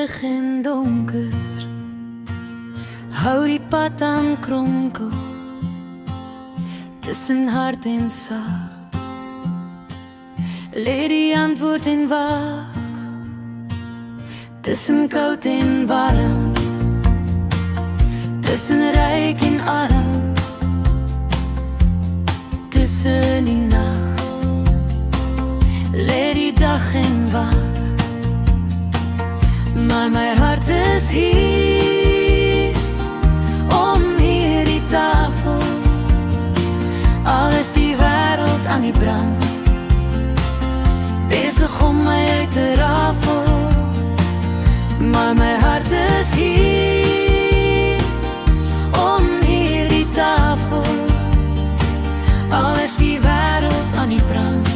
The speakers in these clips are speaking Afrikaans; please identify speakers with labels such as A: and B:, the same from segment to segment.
A: lig en donker, hou die pad aan kronkel, tussen hart en saak. Lê die antwoord en wag, tussen koud en warm, tussen ryk en arm, tussen die nag. Lê die dag en wag, maar my hart is hier, om hierdie tafel, al is die wêreld aan die brand, besig om my uit te rafel, maar my hart is hier, om hierdie tafel, al is die wêreld aan die brand,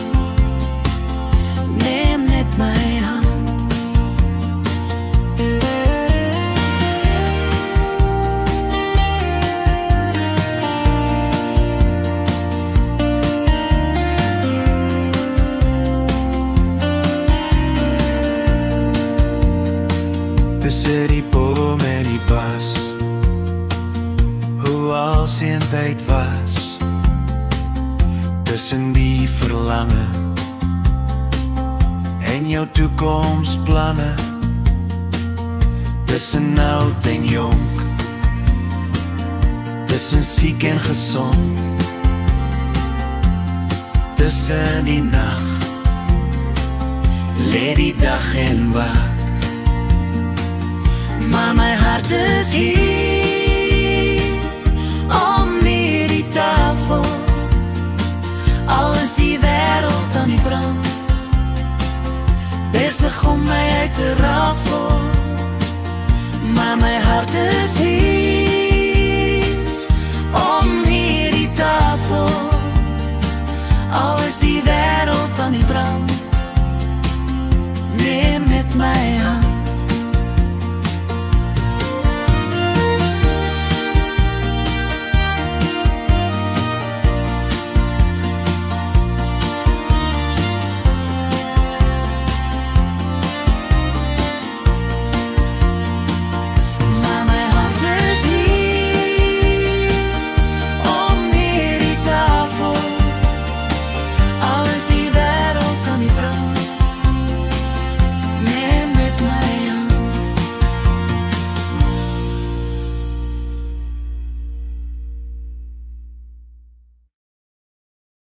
A: neem net my hand.
B: Tussen die boom en die bas, hoe al seentyd was, tussen die verlange en jou toekomsplanne, tussen oud en jonk, tussen siek en gezond, tussen die nacht, lê die dag en wag, maar my hart is hier, om hierdie tafel, al is die wêreld aan die brand, besig om my uit te rafel, maar my hart is hier, om hierdie tafel, al is die wêreld aan die brand, neem met my